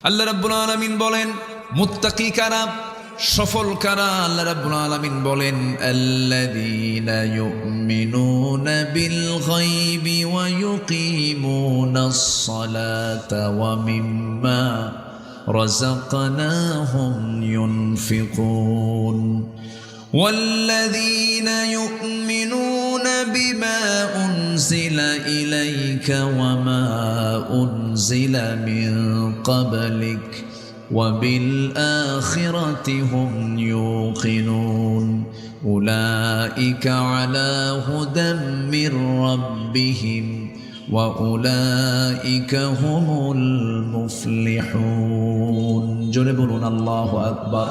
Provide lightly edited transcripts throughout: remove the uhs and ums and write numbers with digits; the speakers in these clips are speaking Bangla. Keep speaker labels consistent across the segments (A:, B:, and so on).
A: আল্লাহ রাব্বুল আলামিন বলেন মুত্তাকি কারা, সফল কারা? আল্লাহ রাব্বুল আলামিন বলেন আল্লাযীনা ইউমিনুনা বিল গায়বি ওয়া ইউকিমুনাস সালাতা ওয়া মিম্মা রাযাকনাহুম ইউনফিকুন والذين يؤمنون بما أنزل إليك وما أنزل من قبلك وبالآخرة هم يوقنون أولئك على هدى من ربهم وأولئك هم المفلحون جربون الله أكبر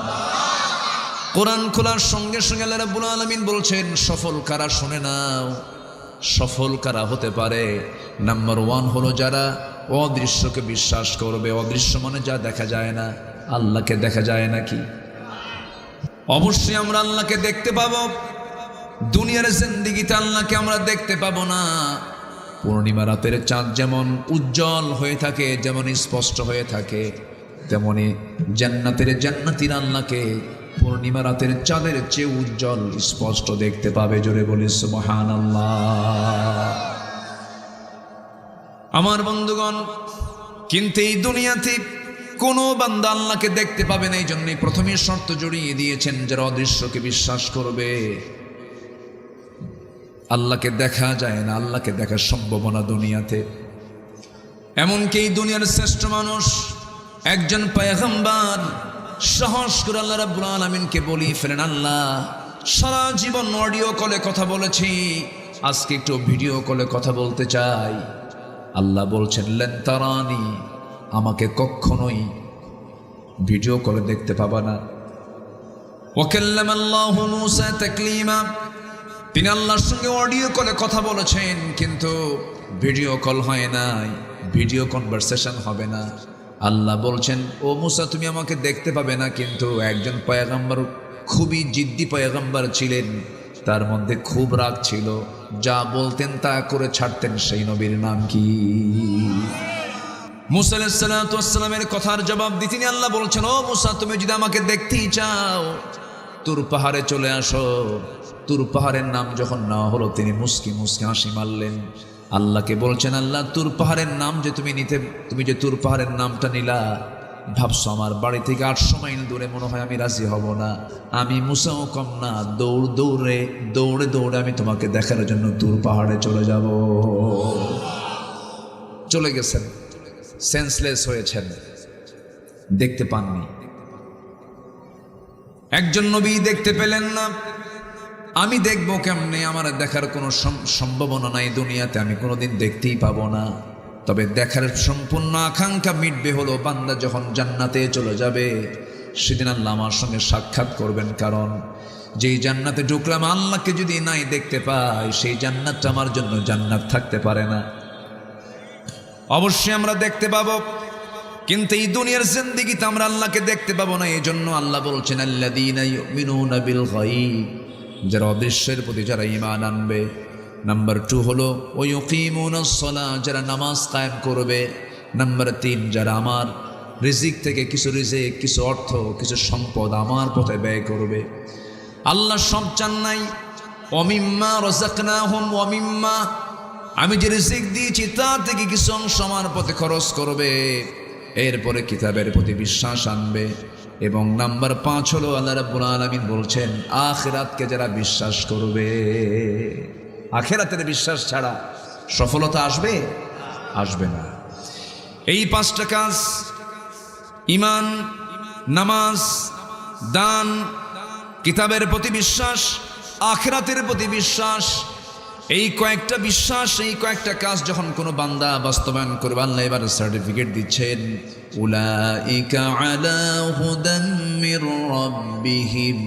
A: কোরআন খোলার সঙ্গে সঙ্গে আল্লাহ রাব্বুল আলামিন বলছেন সফল কারা শুনে নাও। সফল কারা হতে পারে? নাম্বার 1 হলো যারা অদৃশ্যকে বিশ্বাস করবে। অদৃশ্য মানে যা দেখা যায় না। আল্লাহকে দেখা যায় নাকি? অবশ্যই আমরা আল্লাহকে দেখতে পাবো। দুনিয়ার জিন্দেগিতে আল্লাহকে আমরা দেখতে পাবো না। পূর্ণিমা রাতের চাঁদ যেমন উজ্জ্বল হয়ে থাকে, যেমন স্পষ্ট হয়ে থাকে, তেমনি জান্নাতীরা আল্লাহকে পূর্ণিমা রাতের চাঁদের চেয়ে উজ্জ্বল স্পষ্ট দেখতে পাবে। জোরে বলি সুবহানাল্লাহ। আমার বন্ধুগণ, কিন্তু এই দুনিয়াতে কোনো বান্দা আল্লাহকে দেখতে পাবে না। এই জন্যই প্রথমে শর্ত জড়িয়ে দিয়েছেন যারা অদৃশ্যকে বিশ্বাস করবে। আল্লাহকে দেখা যায় না, আল্লাহকে দেখার সম্ভাবনা দুনিয়াতে। এমনকি এই দুনিয়ার শ্রেষ্ঠ মানুষ একজন পয়গম্বর সাহস করে আল্লাহ রাব্বুল আলামিনকে বলি ফেলেন, আল্লাহ সারা জীবন অডিও কলে কথা বলেছি, আজকে একটু ভিডিও কলে কথা বলতে চাই। আল্লাহ বলছেন লেন তারানি, আমাকে কখনোই ভিডিও কলে দেখতে পাবা না। ওয়া কাল্লামাল্লাহু মূসা তাকলিমা, তিনি আল্লাহর সঙ্গে অডিও কলে কথা বলেছেন, কিন্তু ভিডিও কল হয় নাই, ভিডিও কনভারসেশন হবে না। আল্লাহ বলছেন ও মূসা তুমি আমাকে দেখতে পাবে না, কিন্তু একজন পয়গম্বর খুবই জিদ্দি পয়গম্বর ছিলেন, তার মধ্যে খুব রাগ ছিল, যা বলতেন তা করে ছাড়তেন। সেই নবীর নাম কি? মূসা আলাইহিস সালাতু ওয়াস সালামের কথার জবাব দিয়ে তিনি আল্লাহ বলছেন ও মূসা তুমি যদি আমাকে দেখতেই চাও তুর পাহাড়ে চলে আসো। তুর পাহাড়ের নাম যখন নেওয়া হলো তিনি মুস্কি মুস্কি হাসি মারলেন। আল্লাহকে বলছেন আল্লাহ তুর পাহাড়ের নাম যে তুমি যে তুর পাহাড়ের নামটা নিলা, ভাবছো আমার বাড়ি থেকে 800 মাইল দূরে, মনে হয় আমি রাজি হব না। আমি মুসাও কম না, দৌড়ে আমি তোমাকে দেখার জন্য তুর পাহাড়ে চলে যাব। চলে গেছেন, সেন্সলেস হয়েছেন, দেখতে পাননি। একজন নবী দেখতে পেলেন না, আমি দেখবো কেমনে? আমার দেখার কোনো সম্ভাবনা নাই দুনিয়াতে, আমি কোনোদিন দেখতেই পাবো না। তবে দেখার সম্পূর্ণ আকাঙ্ক্ষা মিটবে হলো বান্দা যখন জান্নাতে চলে যাবে, সেদিন আল্লাহ আমার সঙ্গে সাক্ষাৎ করবেন। কারণ যেই জান্নাতে ঢুকলাম আল্লাহকে যদি নাই দেখতে পাই, সেই জান্নাতটা আমার জন্য জান্নাত থাকতে পারে না। অবশ্যই আমরা দেখতে পাবো, কিন্তু এই দুনিয়ার জিন্দেগিতে আমরা আল্লাহকে দেখতে পাবো না। এই জন্য আল্লাহ বলছেন আল্লাযীনা ইউমিনুনা বিল গায়ব, যারা অদৃশ্যের প্রতি যারা ঈমান আনবে। নাম্বার 2 হলো ওয়া ইউকিমুনাস সালাহ, যারা নামাজ কায়েম করবে। নাম্বার 3 যারা আমার রিজিক থেকে কিছু অর্থ, কিছু সম্পদ আমার পথে ব্যয় করবে। আল্লাহ সব চান নাই। ওয়া মিম্মা রাযাকনাহুম, ওয়া মিম্মা, আমি যে রিজিক দিয়েছি তা থেকে কিছু অংশ আমার পথে খরচ করবে। এরপরে কিতাবের প্রতি বিশ্বাস আনবে। এবং নাম্বার 5 হলো আল্লাহ রাব্বুল আলামিন বলছেন আখিরাতকে যারা বিশ্বাস করবে। আখিরাতের বিশ্বাস ছাড়া সফলতা আসবে না। এই 5টা কাজ, ঈমান, নামাজ, দান, কিতাবের প্রতি বিশ্বাস, আখিরাতের প্রতি বিশ্বাস, এই কয়েকটা বিশ্বাস, এই কয়েকটা কাজ যখন কোনো বান্দা বাস্তবায়ন করবে, আল্লাহ এবার সার্টিফিকেট দিচ্ছেন উলাইকা আলা হুদাম মির রাব্বিহিম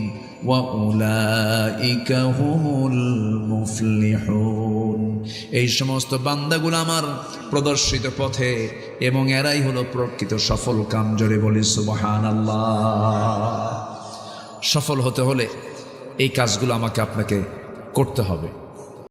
A: ওয়া উলাইকা হুমুল মুফলিহুন। এই সমস্ত বান্দাগুলো আমার প্রদর্শিত পথে, এবং এরাই হলো প্রকৃত সফল কাম। জোরে বলি সুবহানাল্লাহ। সফল হতে হলে এই কাজগুলো আমাকে আপনাকে করতে হবে।